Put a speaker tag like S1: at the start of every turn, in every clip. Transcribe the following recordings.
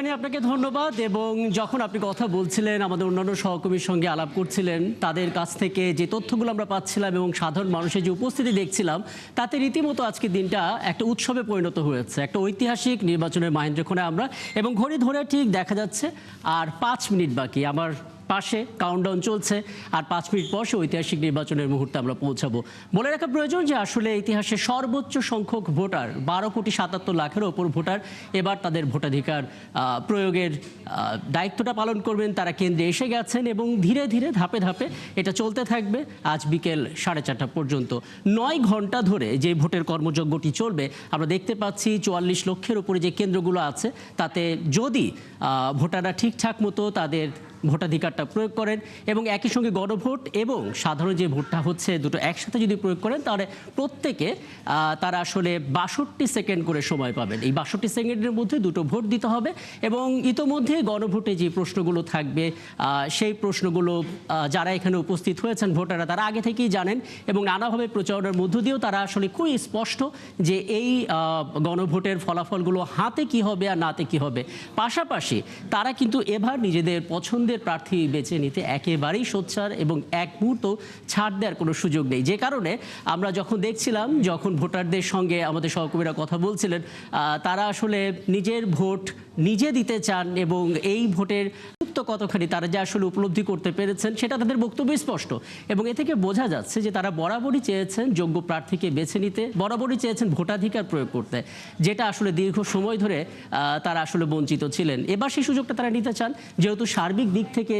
S1: তানি আপনাকে ধন্যবাদ। এবং যখন আপনি কথা বলছিলেন, আমাদের অন্যান্য সহকর্মীর সঙ্গে আলাপ করছিলেন, তাদের কাছ থেকে যে তথ্যগুলো আমরা পাচ্ছিলাম এবং সাধারণ মানুষের যে উপস্থিতি দেখছিলাম, তাতে রীতিমতো আজকের দিনটা একটা উৎসবে পরিণত হয়েছে। একটা ঐতিহাসিক নির্বাচনের মাহেন্দ্রক্ষণে আমরা, এবং ঘড়ি ধরে ঠিক দেখা যাচ্ছে আর 5 মিনিট বাকি। আমার পাশে কাউন্টডাউন চলছে, আর 5 মিনিট পর সে ঐতিহাসিক নির্বাচনের মুহূর্তে আমরা পৌঁছাবো। বলে রাখা প্রয়োজন যে আসলে ইতিহাসে সর্বোচ্চ সংখ্যক ভোটার 12,77,00,000-এর ওপর ভোটার এবার তাদের ভোটাধিকার প্রয়োগের দায়িত্বটা পালন করবেন। তারা কেন্দ্রে এসে গেছেন এবং ধীরে ধীরে ধাপে ধাপে এটা চলতে থাকবে আজ বিকেল 4:30 পর্যন্ত। 9 ঘন্টা ধরে যে ভোটের কর্মযজ্ঞটি চলবে, আমরা দেখতে পাচ্ছি 44 লক্ষের উপরে যে কেন্দ্রগুলো আছে, তাতে যদি ভোটাররা ঠিকঠাক মতো তাদের ভোটাধিকারটা প্রয়োগ করেন এবং একই সঙ্গে গণভোট এবং সাধারণ যে ভোটটা হচ্ছে দুটো একসাথে যদি প্রয়োগ করেন, তাহলে প্রত্যেকে তারা আসলে 62 সেকেন্ড করে সময় পাবেন। এই 62 সেকেন্ডের মধ্যে দুটো ভোট দিতে হবে এবং ইতোমধ্যে গণভোটে যে প্রশ্নগুলো থাকবে সেই প্রশ্নগুলো যারা এখানে উপস্থিত হয়েছেন ভোটাররা, তারা আগে থেকেই জানেন এবং নানাভাবে প্রচারণার মধ্য দিয়েও তারা আসলে খুবই স্পষ্ট যে এই গণভোটের ফলাফলগুলো হাতে কি হবে আর নাতে কি হবে। পাশাপাশি তারা কিন্তু এবার নিজেদের পছন্দের প্রার্থী বেছে নিতে একেবারেই সোচ্চার এবং এক মুহূর্ত ছাড় দেওয়ার কোনো সুযোগ নেই। যে কারণে আমরা যখন দেখছিলাম, যখন ভোটারদের সঙ্গে আমাদের সহকর্মীরা কথা বলছিলেন, তারা আসলে নিজের ভোট নিজে দিতে চান এবং এই ভোটের কতখানি তারা যে আসলে উপলব্ধি করতে পেরেছেন সেটা তাদের বক্তব্য স্পষ্ট। এবং এ থেকে বোঝা যাচ্ছে যে তারা বরাবরই চেয়েছেন যোগ্য প্রার্থীকে বেছে নিতে, বরাবরই চেয়েছেন ভোটাধিকার প্রয়োগ করতে, যেটা আসলে দীর্ঘ সময় ধরে তারা আসলে বঞ্চিত ছিলেন। এবার সেই সুযোগটা তারা নিতে চান, যেহেতু সার্বিক দিক থেকে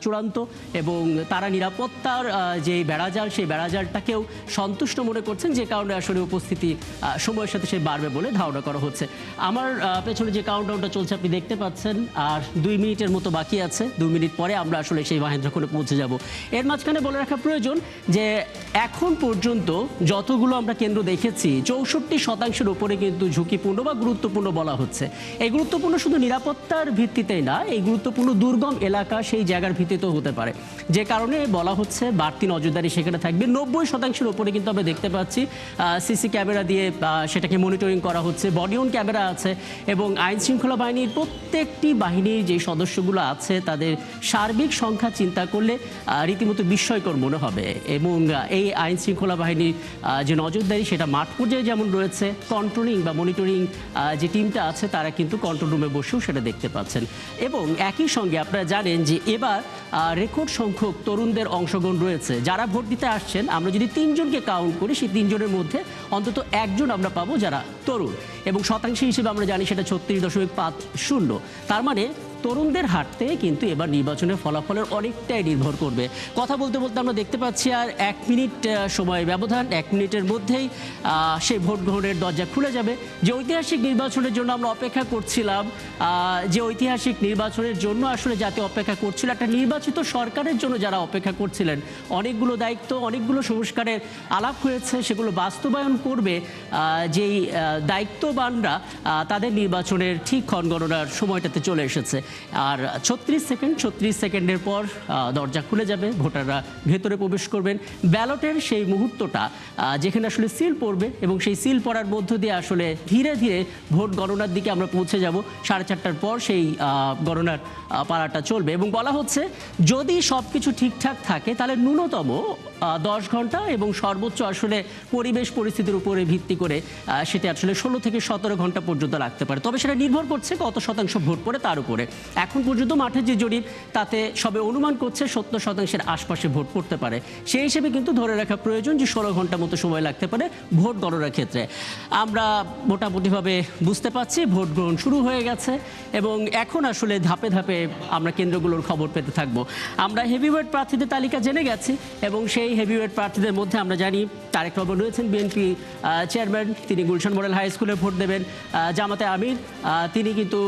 S1: চূড়ান্ত এবং তারা নিরাপত্তার যে বেড়াজাল, সেই বেড়াজালটাকেও সন্তুষ্ট মনে করছেন, যে কারণে আসলে উপস্থিতি সময়ের সাথে সে বাড়বে বলে ধারণা করা হচ্ছে। আমার পেছনে যে কাউন্টডাউনটা চলছে আপনি দেখতে পাচ্ছেন, আর 2 মিনিটের মতো বাকি আছে। 2 মিনিট পরে আমরা আসলে সেই মাহেন্দ্রক্ষণে পৌঁছে যাব। এর মাঝখানে বলে রাখা প্রয়োজন যে এখন পর্যন্ত যতগুলো আমরা কেন্দ্র দেখেছি, 64% উপরে কিন্তু ঝুঁকিপূর্ণ বা গুরুত্বপূর্ণ বলা হচ্ছে। এই গুরুত্বপূর্ণ শুধু নিরাপত্তার ভিত্তিতেই না, এই গুরুত্বপূর্ণ দুর্গম এলাকা সেই জায়গার ভিত্তিতেও হতে পারে, যে কারণে বলা হচ্ছে বাড়তি নজরদারি সেখানে থাকবে। 90% উপরে কিন্তু আমরা দেখতে পাচ্ছি সিসি ক্যামেরা দিয়ে সেটাকে মনিটরিং করা হচ্ছে, বডি অন ক্যামেরা আছে এবং আইন শৃঙ্খলা বাহিনীর প্রত্যেকটি বাহিনীর যে সদস্যগুলো আছে তাদের সার্বিক সংখ্যা চিন্তা করলে রীতিমতো বিস্ময়কর মনে হবে। এবং এই আইন শৃঙ্খলা বাহিনীর যে নজরদারি, সেটা মাঠ পর্যায়ে যেমন রয়েছে, কন্ট্রোলিং বা মনিটরিং যে টিমটা আছে তারা কিন্তু কন্ট্রোল রুমে বসেও সেটা দেখতে পাচ্ছেন। এবং একই সঙ্গে আপনারা জানেন যে এবার রেকর্ড সংখ্যক তরুণদের অংশগ্রহণ রয়েছে যারা ভোট দিতে আসছেন। আমরা যদি 3 জনকে কাউন্ট করি, সেই 3 জনের মধ্যে অন্তত 1 জন আমরা পাবো যারা তরুণ, এবং শতাংশ হিসেবে আমরা জানি সেটা 36.50। তার মানে তরুণদের হাত থেকে কিন্তু এবার নির্বাচনের ফলাফলের অনেকটাই নির্ভর করবে। কথা বলতে বলতে আমরা দেখতে পাচ্ছি আর 1 মিনিট সময় ব্যবধান। 1 মিনিটের মধ্যেই সেই ভোট গ্রহণের দরজা খুলে যাবে। যে ঐতিহাসিক নির্বাচনের জন্য আমরা অপেক্ষা করছিলাম, যে ঐতিহাসিক নির্বাচনের জন্য আসলে জাতি অপেক্ষা করছিল, একটা নির্বাচিত সরকারের জন্য যারা অপেক্ষা করছিলেন, অনেকগুলো দায়িত্ব, অনেকগুলো সংস্কারের আলাপ হয়েছে, সেগুলো বাস্তবায়ন করবে যেই দায়িত্ববানরা, তাদের নির্বাচনের ঠিক ক্ষণগণনার সময়টাতে চলে এসেছে। আর 36 সেকেন্ডের পর দরজা খুলে যাবে, ভোটাররা ভেতরে প্রবেশ করবেন। ব্যালটের সেই মুহূর্তটা যেখানে আসলে সিল পড়বে এবং সেই সিল পড়ার মধ্য দিয়ে আসলে ধীরে ধীরে ভোট গণনার দিকে আমরা পৌঁছে যাব। 4:30 পর সেই গণনার পালাটা চলবে এবং বলা হচ্ছে যদি সব কিছু ঠিকঠাক থাকে তাহলে ন্যূনতম 10 ঘন্টা এবং সর্বোচ্চ আসলে পরিবেশ পরিস্থিতির উপরে ভিত্তি করে সেটা আসলে 16 থেকে 17 ঘন্টা পর্যন্ত লাগতে পারে। তবে সেটা নির্ভর করছে কত শতাংশ ভোট পড়ে তার উপরে। এখন পর্যন্ত মাঠের যে জরিপ, তাতে সবে অনুমান করছে 70% আশপাশে ভোট পড়তে পারে। সেই হিসেবে কিন্তু ধরে রাখা প্রয়োজন যে 16 ঘন্টা মতো সময় লাগতে পারে ভোট গণনার ক্ষেত্রে। আমরা মোটামুটিভাবে বুঝতে পারছি ভোট গ্রহণ শুরু হয়ে গেছে এবং এখন আসলে ধাপে ধাপে আমরা কেন্দ্রগুলোর খবর পেতে থাকবো। আমরা হেভিওয়েট প্রার্থীদের তালিকা জেনে গেছি এবং সেই হেভিওয়েট প্রার্থীদের মধ্যে আমরা জানি তারেক রহমান রয়েছেন, বিএনপি চেয়ারম্যান, তিনি গুলশান মডেল হাই স্কুলে ভোট দেবেন। জামাতে আমির, তিনি কিন্তু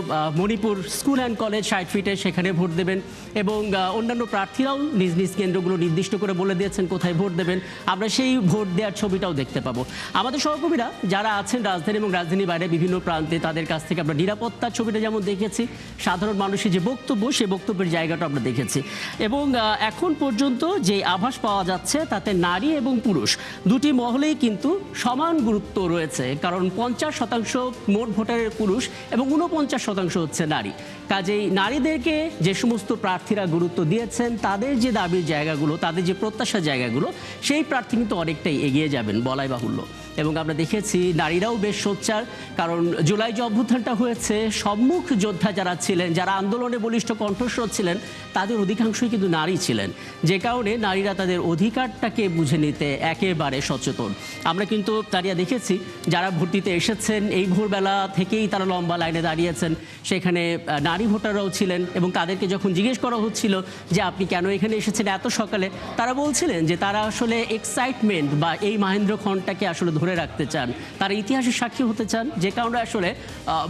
S1: মণিপুর স্কুল অ্যান্ড কলেজ 60 ফিটে সেখানে ভোট দেবেন এবং অন্যান্য প্রার্থীরাও নিজ নিজ কেন্দ্রগুলো নির্দিষ্ট করে বলে দিয়েছেন কোথায় ভোট দেবেন। আমরা সেই ভোট দেওয়ার ছবিটাও দেখতে পাবো। আমাদের সহকর্মীরা যারা আছেন রাজধানী এবং রাজধানীর বাইরে বিভিন্ন প্রান্তে, তাদের কাছ থেকে আমরা নিরাপত্তার ছবিটা যেমন দেখেছি, সাধারণ মানুষের যে বক্তব্য, সেই বক্তব্যের জায়গাটা আমরা দেখেছি। এবং এখন পর্যন্ত যে আভাস পাওয়া যাচ্ছে তাতে নারী এবং পুরুষ দুটি মহলেই কিন্তু সমান গুরুত্ব রয়েছে, কারণ 50% মোট ভোটারের পুরুষ এবং 49% হচ্ছে নারী। কাজেই নারীদেরকে যে সমস্ত প্রার্থীরা গুরুত্ব দিয়েছেন, তাদের যে দাবির জায়গাগুলো, তাদের যে প্রত্যাশার জায়গাগুলো, সেই প্রার্থী কিন্তু অনেকটাই এগিয়ে যাবেন বলাই বাহুল্য। এবং আমরা দেখেছি নারীরাও বেশ সোচ্চার, কারণ জুলাই যে অভ্যুত্থানটা হয়েছে, সম্মুখ যোদ্ধা যারা ছিলেন, যারা আন্দোলনে বলিষ্ঠ কণ্ঠস্বর ছিলেন, তাদের অধিকাংশই কিন্তু নারী ছিলেন, যে কারণে নারীরা তাদের অধিকারটাকে বুঝে নিতে একেবারে সচেতন। আমরা কিন্তু দাঁড়িয়ে দেখেছি যারা ভোট দিতে এসেছেন, এই ভোরবেলা থেকেই তারা লম্বা লাইনে দাঁড়িয়েছেন। সেখানে নারী ভোটাররাও ছিলেন এবং তাদেরকে যখন জিজ্ঞেস করা হচ্ছিল যে আপনি কেন এখানে এসেছেন এত সকালে, তারা বলছিলেন যে তারা আসলে এক্সাইটমেন্ট বা এই মহেন্দ্রক্ষণটাকে আসলে ধরে রাখতে চান, তারা ইতিহাসের সাক্ষী হতে চান, যে কারণে আসলে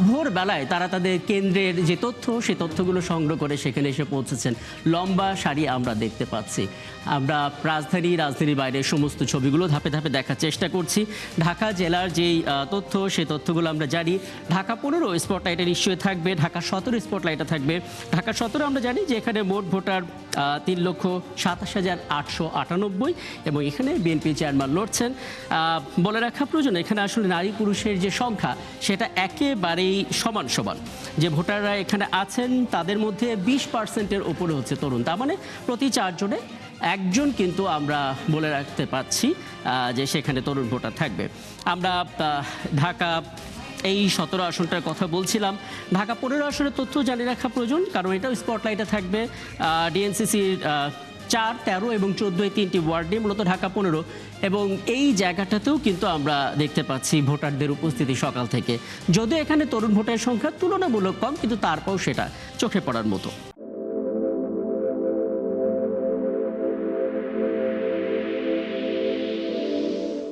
S1: ভোরবেলায় তারা তাদের কেন্দ্রের যে তথ্য, সেই তথ্যগুলো সংগ্রহ করে সেখানে এসে পৌঁছেছেন। লম্বা সারি আমরা দেখতে পাচ্ছি। আমরা রাজধানীর বাইরে সমস্ত ছবিগুলো ধাপে ধাপে দেখার চেষ্টা করছি। ঢাকা জেলার যেই তথ্য, সেই তথ্যগুলো আমরা জানি। ঢাকা 15 স্পটলাইটে নিশ্চয়ই থাকবে, ঢাকা 17 স্পটলাইটে থাকবে। ঢাকা 17 আমরা জানি যে এখানে মোট ভোটার 3,27,898 এবং এখানে বিএনপি চেয়ারম্যান লড়ছেন। বলে রাখা প্রয়োজন, এখানে আসলে নারী পুরুষের যে সংখ্যা সেটা একেবারেই সমান সমান। যে ভোটাররা এখানে আছেন তাদের মধ্যে 20%-এর উপরে হচ্ছে তরুণ, তার মানে প্রতি 4 জনে একজন কিন্তু আমরা বলে রাখতে পারছি যে সেখানে তরুণ ভোটার থাকবে। আমরা ঢাকা এই 17 আসনটার কথা বলছিলাম। ঢাকা 15 আসনের তথ্য জানিয়ে রাখা প্রয়োজন, কারণ এটাও স্পটলাইটে থাকবে। ডিএনসিসির 4, 13 এবং 14 এই 3টি ওয়ার্ড নিয়ে মূলত ঢাকা 15, এবং এই জায়গাটাতেও কিন্তু আমরা দেখতে পাচ্ছি ভোটারদের উপস্থিতি সকাল থেকে। যদিও এখানে তরুণ ভোটারের সংখ্যা তুলনামূলক কম, কিন্তু তারপরও সেটা চোখে পড়ার মতো।